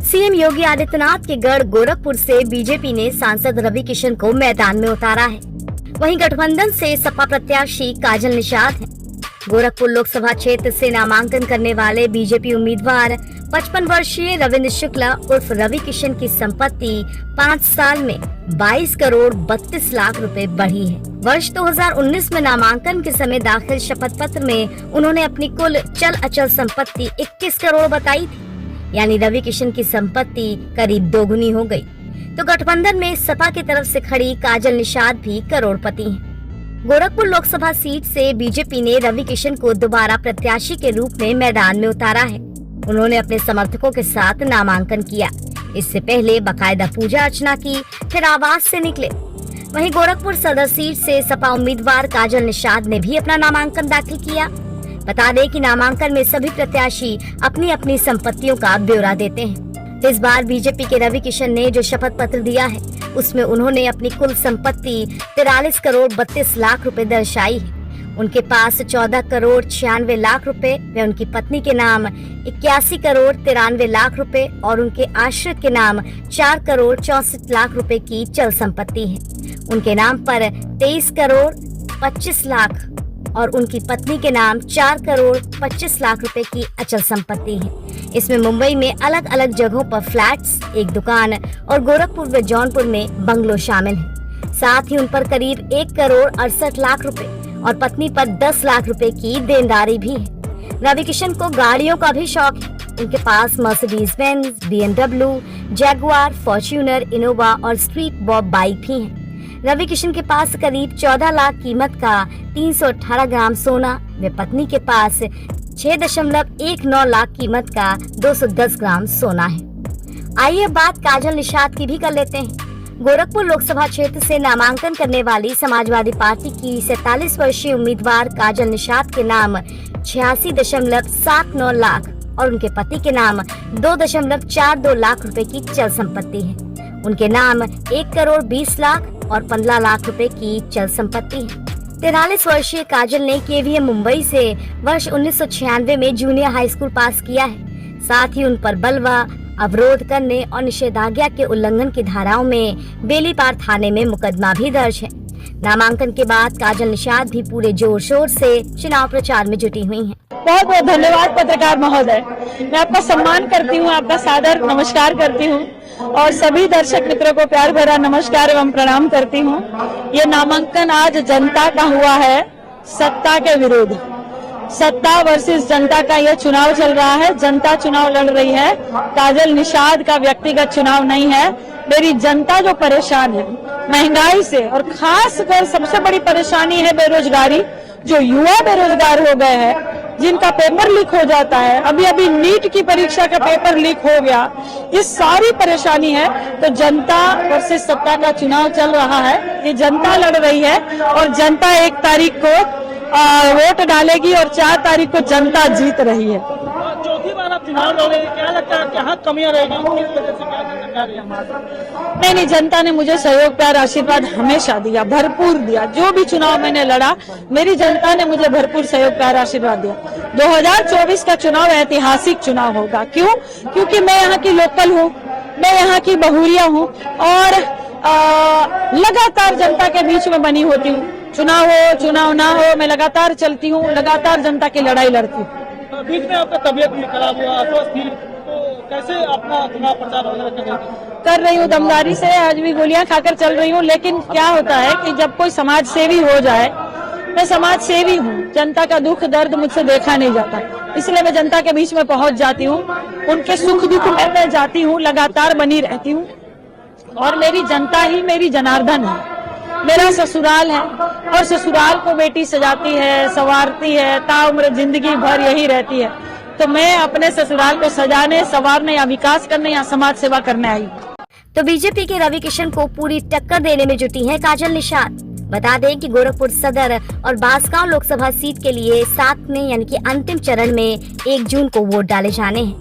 CM Yogi Adityanath के गढ़ गोरखपुर से बीजेपी ने सांसद रवि किशन को मैदान में उतारा है। वहीं गठबंधन से सपा प्रत्याशी काजल निषाद हैं। गोरखपुर लोकसभा क्षेत्र से नामांकन करने वाले बीजेपी उम्मीदवार 55 वर्षीय रविंद्र शुक्ला उर्फ रवि किशन की संपत्ति 5 साल में 22 करोड़ 32 लाख रुपए बढ़ी है। वर्ष 2019 में नामांकन के समय दाखिल शपथ पत्र में उन्होंने अपनी कुल चल अचल संपत्ति 21 करोड़ बताई थी, यानी रवि किशन की संपत्ति करीब दोगुनी हो गई। तो गठबंधन में सपा की तरफ से खड़ी काजल निषाद भी करोड़पति हैं। गोरखपुर लोकसभा सीट से बीजेपी ने रवि किशन को दोबारा प्रत्याशी के रूप में मैदान में उतारा है। उन्होंने अपने समर्थकों के साथ नामांकन किया। इससे पहले बाकायदा पूजा अर्चना की, फिर आवास से निकले। वहीं गोरखपुर सदर सीट से सपा उम्मीदवार काजल निषाद ने भी अपना नामांकन दाखिल किया। बता दें कि नामांकन में सभी प्रत्याशी अपनी अपनी संपत्तियों का ब्यौरा देते हैं। इस बार बीजेपी के रवि किशन ने जो शपथ पत्र दिया है, उसमें उन्होंने अपनी कुल संपत्ति 43 करोड़ 32 लाख रुपए दर्शाई है। उनके पास 14 करोड़ 96 लाख रुपए व उनकी पत्नी के नाम 81 करोड़ 93 लाख रुपए और उनके आश्रित के नाम 4 करोड़ 64 लाख रुपए की चल संपत्ति है। उनके नाम पर 23 करोड़ 25 लाख और उनकी पत्नी के नाम 4 करोड़ 25 लाख रुपए की अचल संपत्ति है। इसमें मुंबई में अलग अलग जगहों पर फ्लैट्स, एक दुकान और गोरखपुर व जौनपुर में बंगलो शामिल हैं। साथ ही उन पर करीब 1 करोड़ 68 लाख रुपए और पत्नी पर 10 लाख रुपए की देनदारी भी है। रवि किशन को गाड़ियों का भी शौक है। उनके पास Mercedes Benz, BMW, Jaguar, Fortuner, Innova और स्ट्रीट बॉब बाइक भी हैं। रवि किशन के पास करीब 14 लाख कीमत का 318 ग्राम सोना व पत्नी के पास 6.19 लाख कीमत का 210 ग्राम सोना है। आइए बात काजल निषाद की भी कर लेते हैं। गोरखपुर लोकसभा क्षेत्र से नामांकन करने वाली समाजवादी पार्टी की 47 वर्षीय उम्मीदवार काजल निषाद के नाम 86.79 लाख और उनके पति के नाम 2.42 लाख रुपए की चल संपत्ति है। उनके नाम 1 करोड़ 20 लाख और 15 लाख रुपए की चल संपत्ति है। 43 वर्षीय काजल ने KVM मुंबई से वर्ष 1996 में जूनियर हाई स्कूल पास किया है। साथ ही उन पर बलवा, अवरोध करने और निषेधाज्ञा के उल्लंघन की धाराओं में बेलीपार थाने में मुकदमा भी दर्ज है। नामांकन के बाद काजल निषाद भी पूरे जोर शोर से चुनाव प्रचार में जुटी हुई हैं। बहुत बहुत धन्यवाद पत्रकार महोदय। मैं आपका सम्मान करती हूँ, आपका सादर नमस्कार करती हूँ और सभी दर्शक मित्रों को प्यार भरा नमस्कार एवं प्रणाम करती हूँ। ये नामांकन आज जनता का हुआ है सत्ता के विरुद्ध। सत्ता वर्सेस जनता का यह चुनाव चल रहा है। जनता चुनाव लड़ रही है, काजल निषाद का व्यक्तिगत चुनाव नहीं है। मेरी जनता जो परेशान है महंगाई से और खासकर सबसे बड़ी परेशानी है बेरोजगारी। जो युवा बेरोजगार हो गए हैं, जिनका पेपर लीक हो जाता है, अभी अभी नीट की परीक्षा का पेपर लीक हो गया, ये सारी परेशानी है। तो जनता वर्सेस सत्ता का चुनाव चल रहा है। ये जनता लड़ रही है और जनता 1 तारीख को वोट डालेगी और 4 तारीख को जनता जीत रही है। चौथी बार आप चुनाव लड़े, क्या लगता है क्या कमियां रहेगी, किस वजह से क्या दिक्कत आ रही है? नहीं, जनता ने मुझे सहयोग, प्यार, आशीर्वाद हमेशा दिया, भरपूर दिया। जो भी चुनाव मैंने लड़ा, मेरी जनता ने मुझे भरपूर सहयोग, प्यार, आशीर्वाद दिया। 2024 का चुनाव ऐतिहासिक चुनाव होगा। क्यों? क्योंकि मैं यहाँ की लोकल हूँ, मैं यहाँ की बहुरिया हूँ और लगातार जनता के बीच में बनी होती हूँ। चुनाव हो चुनाव ना हो, मैं लगातार चलती हूँ, लगातार जनता की लड़ाई लड़ती हूँ। बीच में आपका तबियत भी खराब हुआ, अस्वस्थ थी, तो कैसे अपना चुनाव प्रचार वगैरह कर रही हूँ? दमदारी से आज भी गोलियां खाकर चल रही हूँ। लेकिन क्या होता है कि जब कोई समाज सेवी हो जाए, मैं समाज सेवी हूँ, जनता का दुख दर्द मुझसे देखा नहीं जाता, इसलिए मैं जनता के बीच में पहुंच जाती हूँ। उनके सुख दुख में मैं जाती हूँ, लगातार बनी रहती हूँ और मेरी जनता ही मेरी जनार्दन है। मेरा ससुराल है और ससुराल को बेटी सजाती है, संवारती है, ताउम्र जिंदगी भर यही रहती है। तो मैं अपने ससुराल को सजाने, संवारने या विकास करने या समाज सेवा करने आई। तो बीजेपी के रवि किशन को पूरी टक्कर देने में जुटी है काजल निषाद। बता दें कि गोरखपुर सदर और बांसगांव लोकसभा सीट के लिए 7 में यानी कि अंतिम चरण में 1 जून को वोट डाले जाने हैं।